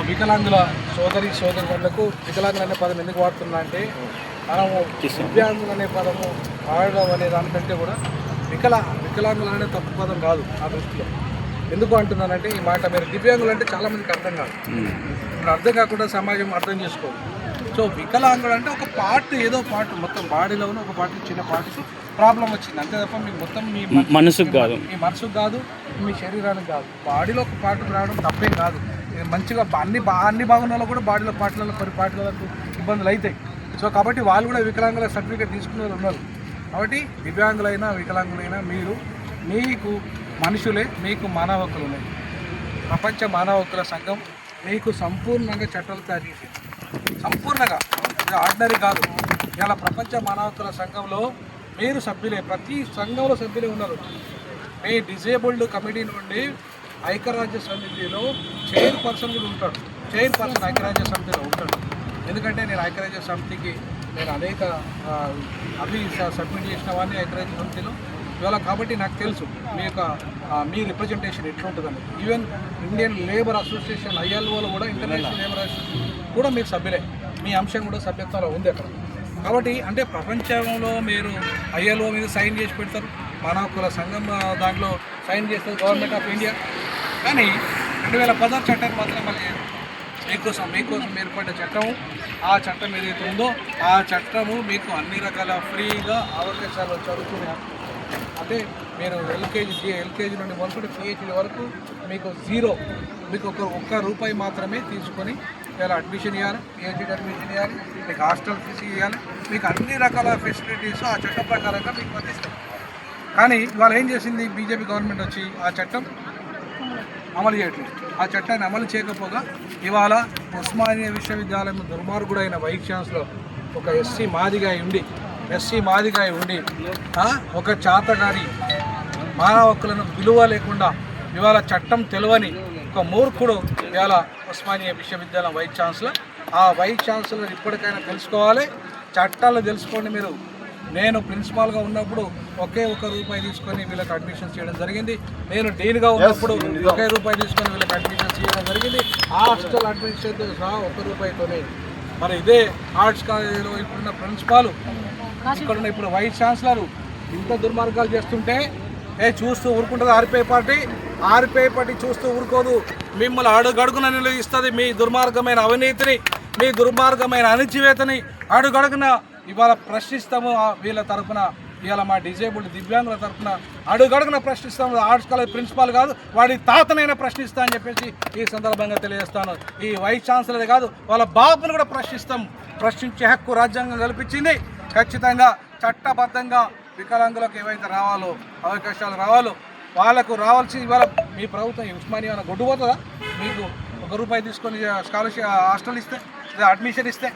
వికలాంగుల సోదరులకు వికలాంగులు అనే పదం ఎందుకు వాడుతున్నా అంటే మనము దివ్యాంగులు అనే పదము వాడడం అనే దానికంటే కూడా వికలాంగులు అనే తప్పు పదం కాదు ఆ దృష్టిలో. ఎందుకు అంటున్నానంటే ఈ మాట మీరు దివ్యాంగులు అంటే చాలామందికి అర్థం కాదు. ఇప్పుడు అర్థం కాకుండా సమాజం అర్థం చేసుకోదు. సో వికలాంగుడు అంటే ఒక పార్ట్, ఏదో పార్ట్ మొత్తం బాడీలో ఉన్న ఒక పార్ట్, చిన్న పార్ట్కి ప్రాబ్లం వచ్చింది అంతే తప్ప మీకు మొత్తం మీ మనసుకు కాదు, మీ శరీరానికి కాదు. బాడీలో ఒక పార్ట్ రావడం తప్పేం కాదు. మంచిగా అన్ని బాగున్న వాళ్ళు కూడా బాడీలో పార్ట్లలో కొన్ని పార్ట్లకు ఇబ్బందులు అవుతాయి. సో కాబట్టి వాళ్ళు కూడా వికలాంగుల సర్టిఫికేట్ తీసుకునే వాళ్ళు ఉన్నారు. కాబట్టి దివ్యాంగులైనా వికలాంగులైనా మీకు మనుషులే, మీకు మానవ హక్కులు ఉన్నాయి. ప్రపంచ మానవ హక్కుల సంఘం మీకు సంపూర్ణంగా చట్టాలు తయారు చేసింది. సంపూర్ణంగా, ఇది ఆర్డినరీ కాదు. ఇలా ప్రపంచ మానవ హక్కుల సంఘంలో మీరు సభ్యులే, ప్రతి సంఘంలో సభ్యులే ఉన్నారు. మీ డిజేబుల్డ్ కమిటీ నుండి ఐక్యరాజ్య సమితిలో చైర్పర్సన్ కూడా ఉంటాడు. చైర్పర్సన్ ఐక్యరాజ్య సమితిలో ఉంటాడు. ఎందుకంటే నేను ఐక్యరాజ్య సమితికి అనేక అవి సబ్మిట్ చేసిన వాడిని ఐక్యరాజ్య సమితిలో ఇవాళ. కాబట్టి నాకు తెలుసు మీ రిప్రజెంటేషన్ ఎట్లుంటుందని. ఈవెన్ ఇండియన్ లేబర్ అసోసియేషన్ ILOలో కూడా, ఇంటర్నేషనల్ లేబర్ అసోసియేషన్ కూడా మీరు సభ్యులే. మీ అంశం కూడా సభ్యత్వంలో ఉంది అక్కడ. కాబట్టి అంటే ప్రపంచంలో మీరు ILO మీద సైన్ చేసి పెడతారు, మానవ హక్కుల సంఘం దాంట్లో సైన్ చేస్తారు గవర్నమెంట్ ఆఫ్ ఇండియా. కానీ 2016 చట్టాన్ని మాత్రం మళ్ళీ మీకోసం ఏర్పడ్డ చట్టము, ఆ చట్టం ఏదైతే ఉందో ఆ చట్టము మీకు అన్ని రకాల ఫ్రీగా అవకాశాలు చదువుకునే, అంటే మీరు ఎల్కేజీ నుండి మొదలుకుంటే PhD వరకు మీకు జీరో, మీకు ఒక్క రూపాయి మాత్రమే తీసుకొని ఇలా అడ్మిషన్ ఇవ్వాలి, PhD అడ్మిషన్ ఇవ్వాలి, మీకు హాస్టల్ ఫీజు ఇవ్వాలి, మీకు అన్ని రకాల ఫెసిలిటీస్ ఆ చట్టం ప్రకారంగా మీకు వర్తిస్తాయి. కానీ ఇవాళ ఏం చేసింది బీజేపీ గవర్నమెంట్ వచ్చి ఆ చట్టం అమలు చేయట్లేదు. ఆ చట్టాన్ని అమలు చేయకపోగా ఇవాళ ఉస్మానియా విశ్వవిద్యాలయం దుర్మార్గుడైన వైస్ ఛాన్సలర్ ఒక ఎస్సీ మాదిగాయి ఉండి ఒక చాతగారి మానవ హక్కులను విలువ లేకుండా ఇవాళ చట్టం తెలియని ఒక మూర్ఖుడు ఇవాళ ఉస్మానియా విశ్వవిద్యాలయం వైస్ ఛాన్సలర్. ఆ వైస్ ఛాన్సలర్ ఇప్పటికైనా తెలుసుకోవాలి, చట్టాలు తెలుసుకోండి. మీరు నేను ప్రిన్సిపాల్గా ఉన్నప్పుడు ఒకే రూపాయి తీసుకొని వీళ్ళకి అడ్మిషన్స్ చేయడం జరిగింది. నేను డీన్గా ఉన్నప్పుడు ఒకే రూపాయి తీసుకొని వీళ్ళకి అడ్మిషన్స్ చేయడం జరిగింది. హాస్టల్ అడ్మిషన్తో సహా రూపాయితోనే. మరి ఇదే ఆర్ట్స్ కాలేజీలో ఇప్పుడున్న ప్రిన్సిపాల్, ఇక్కడున్న ఇప్పుడు వైస్ ఛాన్సలర్ ఇంత దుర్మార్గాలు చేస్తుంటే చూస్తూ ఊరుకుంటుంది ఆర్పిఐ పార్టీ చూస్తూ ఊరుకోదు. మిమ్మల్ని అడుగడుగున నిలదీస్తుంది. మీ దుర్మార్గమైన అవినీతిని, మీ దుర్మార్గమైన అణిచివేతని అడుగడుగున ఇవాళ ప్రశ్నిస్తాము. వీళ్ళ తరఫున ఇవాళ మా డిజేబుల్డ్ దివ్యాంగుల తరఫున అడుగడుగున ప్రశ్నిస్తాము. ఆర్ట్స్ కాలేజ్ ప్రిన్సిపాల్ కాదు, వాడి తాతనైనా ప్రశ్నిస్తా అని చెప్పేసి ఈ సందర్భంగా తెలియజేస్తాను. ఈ వైస్ ఛాన్సలర్ కాదు, వాళ్ళ బాబును కూడా ప్రశ్నించే హక్కు రాజ్యాంగం కల్పించింది. ఖచ్చితంగా చట్టబద్ధంగా వికలాంగులకు ఏవైతే అవకాశాలు రావాలో వాళ్ళకు రావాల్సి ఇవాళ మీ ప్రభుత్వం ఉస్మానియా గొడ్డుపోతుందా? మీకు రూపాయి తీసుకొని స్కాలర్షిప్ హాస్టల్ ఇస్తే, అడ్మిషన్ ఇస్తే,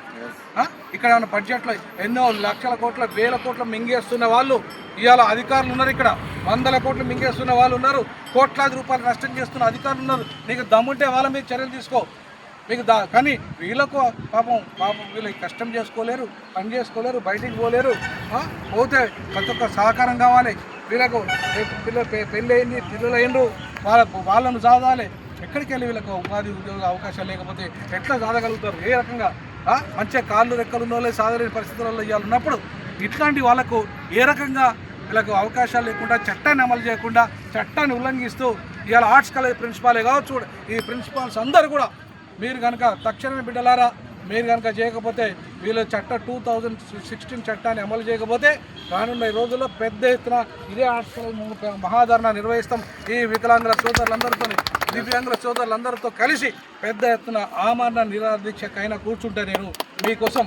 ఇక్కడ ఉన్న బడ్జెట్లో ఎన్నో లక్షల కోట్ల వేల కోట్ల మింగేస్తున్న వాళ్ళు ఇవాళ అధికారులు ఉన్నారు. ఇక్కడ 100 కోట్లు మింగేస్తున్న వాళ్ళు ఉన్నారు. కోట్లాది రూపాయలు నష్టం చేస్తున్న అధికారులు ఉన్నారు. నీకు దమ్ముంటే వాళ్ళ మీద చర్యలు తీసుకో. మీకు కానీ వీళ్ళకు పాపం వీళ్ళు కష్టం చేసుకోలేరు, పని చేసుకోలేరు, బయటికి పోలేరు. పోతే ప్రతి ఒక్క సహకారం కావాలి. వీళ్ళకు పెళ్ళి అయింది, పిల్లలు అయినరు, వాళ్ళను చదవాలి. ఎక్కడికి వెళ్ళి వీళ్ళకు ఉపాధి ఉద్యోగ అవకాశాలు లేకపోతే ఎట్లా చదవగలుగుతారు? ఏ రకంగా మంచిగా కాళ్ళు రెక్కలు ఉన్న వాళ్ళే చదవలేని పరిస్థితులలో ఇవాళ ఉన్నప్పుడు ఇట్లాంటి వాళ్ళకు ఏ రకంగా వీళ్ళకు అవకాశాలు లేకుండా, చట్టాన్ని అమలు చేయకుండా, చట్టాన్ని ఉల్లంఘిస్తూ ఇవాళ ఆర్ట్స్ కాలేజ్ ప్రిన్సిపాలే కావచ్చు, ఈ ప్రిన్సిపాల్స్ అందరూ కూడా మీరు కనుక తక్షణమే బిడ్డలారా మీరు కనుక చేయకపోతే, వీళ్ళు 2016 చట్టాన్ని అమలు చేయకపోతే రానున్న రోజుల్లో పెద్ద ఎత్తున ఇదే ఆర్ట్స్ కాలేజ్ మహాధరణ నిర్వహిస్తాం. ఈ వికలాంగుల సోదరులందరితో, దివ్యాంగుల సోదరులందరితో కలిసి పెద్ద ఎత్తున ఆమరణ నిరాదీక్షకైనా కూర్చుంటే నేను మీకోసం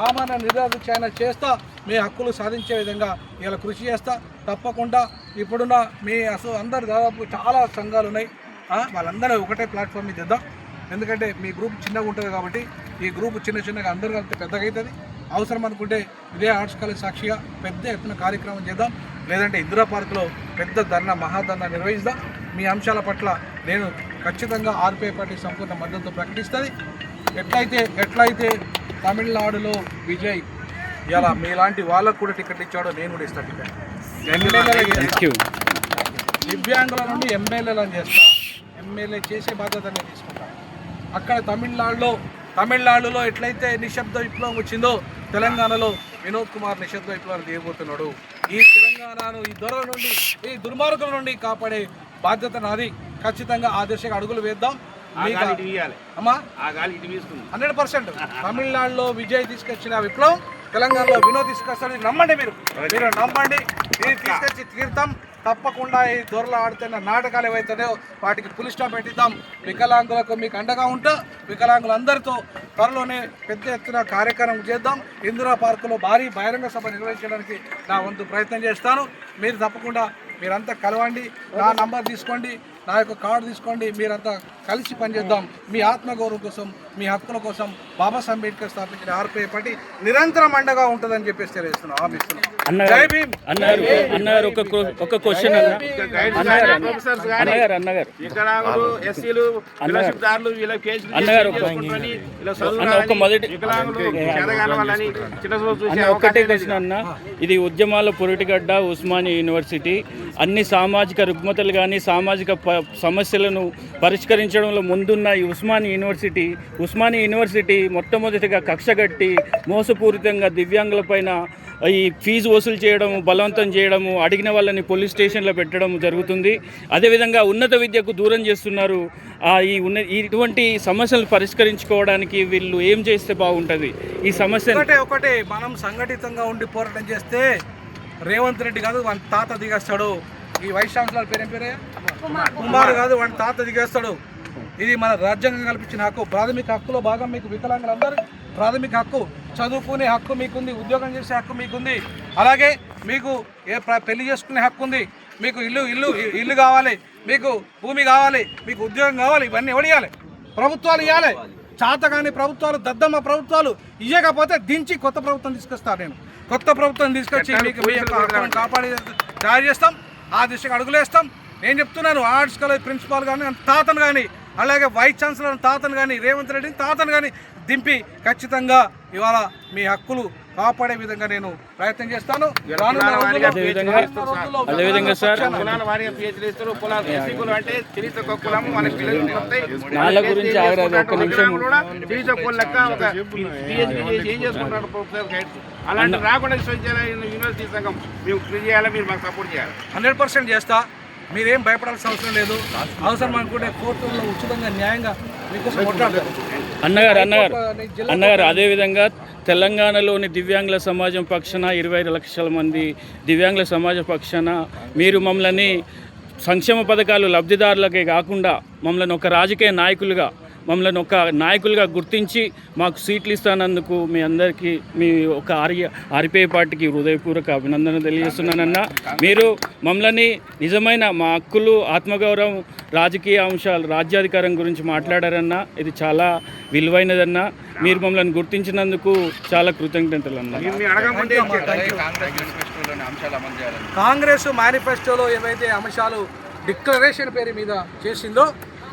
ఆమరణ నిరాదీక్ష అయినా చేస్తా. మీ హక్కులు సాధించే విధంగా ఇలా కృషి చేస్తా. తప్పకుండా ఇప్పుడున్న మీ అందరు దాదాపు చాలా సంఘాలు ఉన్నాయి, వాళ్ళందరూ ఒకటే ప్లాట్ఫామ్ మీద ఇద్దాం. ఎందుకంటే మీ గ్రూప్ చిన్నగా ఉంటుంది కాబట్టి ఈ గ్రూప్ చిన్నగా అందరూ కలిపితే పెద్దగా అవుతుంది. అవసరం అనుకుంటే ఇదే ఆర్ట్స్ కాలేజ్ సాక్షిగా పెద్ద ఎత్తున కార్యక్రమం చేద్దాం. లేదంటే ఇందిరా పార్కులో పెద్ద మహాధర్నా నిర్వహిద్దాం. మీ అంశాల పట్ల నేను ఖచ్చితంగా ఆర్పిఐ పార్టీ సంపూర్ణ మద్దతు ప్రకటిస్తుంది. ఎట్లయితే తమిళనాడులో విజయ్ ఇలా మీలాంటి వాళ్ళకు కూడా టికెట్ ఇచ్చాడో నేను కూడా ఇస్తాను టికెట్. దివ్యాంగుల నుండి ఎమ్మెల్యేలను చేస్తా. ఎమ్మెల్యే చేసే బాధ్యత నేను తీసుకుంటాను. అక్కడ తమిళనాడులో ఎట్లయితే నిశ్శబ్ద విప్లవం వచ్చిందో తెలంగాణలో వినోద్ కుమార్ నిశ్శబ్ద విప్లవాన్ని చేయబోతున్నాడు. ఈ తెలంగాణను ఈ దొరల నుండి ఈ దుర్మార్గుల నుండి కాపాడే బాధ్యత నాది. ఖచ్చితంగా ఆ దిశగా అడుగులు వేద్దాం. 100% తమిళనాడులో విజయ్ తీసుకొచ్చిన విప్లవం తెలంగాణలో వినోద్ తీసుకొస్తాడు. నమ్మండి, మీరు నమ్మండి. ఇది తీసుకొచ్చి తీర్థం. తప్పకుండా ఈ దొరలు ఆడుతున్న నాటకాలు ఏవైతున్నాయో వాటికి పులి స్టాప్ పెట్టిద్దాం. వికలాంగులకు మీకు అండగా ఉంటూ వికలాంగులందరితో త్వరలోనే పెద్ద ఎత్తున కార్యక్రమం చేద్దాం. ఇందిరా పార్కులో భారీ బహిరంగ సభ నిర్వహించడానికి నా వంతు ప్రయత్నం చేస్తాను. మీరు తప్పకుండా మీరంతా కలవండి. నా నంబర్ తీసుకోండి, నా యొక్క కార్డు తీసుకోండి. మీరంతా కలిసి పనిచేద్దాం. మీ ఆత్మగౌరవం కోసం, మీ హక్కుల కోసం బాబాసాహెబ్ అంబేద్కర్ స్థాపించిన ఆర్పీఐ పార్టీ నిరంతరం అండగా ఉంటుందని చెప్పేసి తెలియజేస్తున్నాం. జై భీమ్. అన్నారు ఒక క్వశ్చన్ ఒక్కటే క్వశ్చన్ అన్న. ఇది ఉద్యమాల పొరిటిగడ్డ ఉస్మానియా యూనివర్సిటీ. అన్ని సామాజిక రుగ్మతలు కానీ సామాజిక సమస్యలను పరిష్కరించడంలో ముందున్న ఈ ఉస్మానియా యూనివర్సిటీ మొట్టమొదటిగా కక్షగట్టి మోసపూరితంగా దివ్యాంగులపైన ఈ ఫీజు వసూలు చేయడము, బలవంతం చేయడము, అడిగిన వాళ్ళని పోలీస్ స్టేషన్లో పెట్టడం జరుగుతుంది. అదేవిధంగా ఉన్నత విద్యకు దూరం చేస్తున్నారు. ఇటువంటి సమస్యలు పరిష్కరించుకోవడానికి వీళ్ళు ఏం చేస్తే బాగుంటుంది? ఈ సమస్య ఒకటే మనం సంఘటితంగా ఉండి పోరాటం చేస్తే రేవంత్ రెడ్డి కాదు వాడి తాత దిగేస్తాడు. ఈ వైస్ ఛాన్సలర్ పేరే కుమార్ కాదు, వాడి తాత దిగేస్తాడు. ఇది మన రాజ్యాంగం కల్పించిన హక్కు. ప్రాథమిక హక్కులో భాగం మీకు వికలాంగులందరూ ప్రాథమిక హక్కు. చదువుకునే హక్కు మీకుంది, ఉద్యోగం చేసే హక్కు మీకుంది, అలాగే మీకు పెళ్లి చేసుకునే హక్కు ఉంది. మీకు ఇల్లు కావాలి, మీకు భూమి కావాలి, మీకు ఉద్యోగం కావాలి. ఇవన్నీ ఎవరు ఇవ్వాలి? ప్రభుత్వాలు ఇవ్వాలి. చాతగాని ప్రభుత్వాలు, దద్దమ్మ ప్రభుత్వాలు ఇవ్వకపోతే దించి కొత్త ప్రభుత్వం తీసుకొస్తాను. నేను కొత్త ప్రభుత్వం తీసుకొచ్చి మీకు మీ యొక్క హక్కులను కాపాడి తయారు చేస్తాం. ఆ దిశగా అడుగులేస్తాం. నేను చెప్తున్నాను, ఆర్ట్స్ కాలేజ్ ప్రిన్సిపాల్ కానీ తాతను కానీ, అలాగే వైస్ ఛాన్సలర్ తాతను కానీ, రేవంత్ రెడ్డిని తాతను కానీ దింపి ఖచ్చితంగా ఇవాళ మీ హక్కులు కాపాడే విధంగా నేను ప్రయత్నం చేస్తాను. అదేవిధంగా సార్ నాల గురించి అలాంటి రాకుండా యూనివర్సిటీ సంఘం మేము కృషి చేయాలి. మీరు మాకు సపోర్ట్ చేయాలి. 100% చేస్తా. మీరేం భయపడాల్సిన అవసరం లేదు. అవసరం అనుకుంటే కోర్టుల్లో ఉచితంగా న్యాయంగా మీకోసం కొట్లాడతారు. అన్నగారు అదేవిధంగా తెలంగాణలోని దివ్యాంగుల సమాజం పక్షాన 25 లక్షల మంది దివ్యాంగుల సమాజ పక్షాన మీరు మమ్మల్ని సంక్షేమ పథకాలు లబ్ధిదారులకే కాకుండా మమ్మల్ని ఒక రాజకీయ నాయకులుగా గుర్తించి మాకు సీట్లు ఇస్తానందుకు మీ అందరికీ మీ ఒక ఆర్పీఐ పార్టీకి హృదయపూర్వక అభినందన తెలియజేస్తున్నానన్నా. మీరు మమ్మల్ని నిజమైన మా హక్కులు, ఆత్మగౌరవం, రాజకీయ అంశాలు, రాజ్యాధికారం గురించి మాట్లాడారన్నా. ఇది చాలా విలువైనదన్నా. మీరు మమ్మల్ని గుర్తించినందుకు చాలా కృతజ్ఞతలు అన్నా. కాంగ్రెస్ మేనిఫెస్టోలో ఏవైతే అంశాలు డిక్లరేషన్ పేరు మీద చేసిందో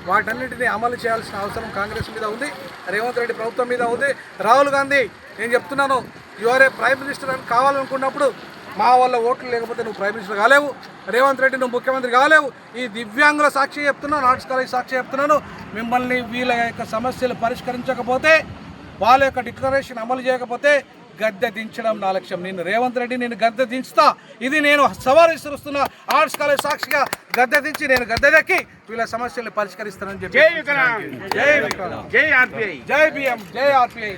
వాటన్నిటిని అమలు చేయాల్సిన అవసరం కాంగ్రెస్ మీద ఉంది, రేవంత్ రెడ్డి ప్రభుత్వం మీద ఉంది. రాహుల్ గాంధీ, నేను చెప్తున్నాను, యువరే ప్రైమ్ మినిస్టర్ అని కావాలనుకున్నప్పుడు మా వాళ్ళ ఓట్లు లేకపోతే నువ్వు ప్రైమ్ మినిస్టర్ కాలేవు. రేవంత్ రెడ్డి నువ్వు ముఖ్యమంత్రి కాలేవు. ఈ దివ్యాంగుల సాక్షి చెప్తున్నాను, ఆర్ట్స్ కాలేజ్ సాక్షి చెప్తున్నాను. మిమ్మల్ని వీళ్ళ యొక్క సమస్యలు పరిష్కరించకపోతే, వాళ్ళ యొక్క డిక్లరేషన్ అమలు చేయకపోతే గద్దె దించడం నా లక్ష్యం. నేను రేవంత్ రెడ్డి నేను గద్దె దించుతా. ఇది నేను సవాలు విసురుస్తున్నా. ఆర్ట్స్ కాలేజ్ సాక్షిగా గద్దె దించి నేను గద్దె దక్కి వీళ్ళ సమస్యలను పరిష్కరిస్తానని చెప్పి. జై వికలాంగ్, జై ఆర్పీఐ, జై భీమ్, జై ఆర్పీఐ.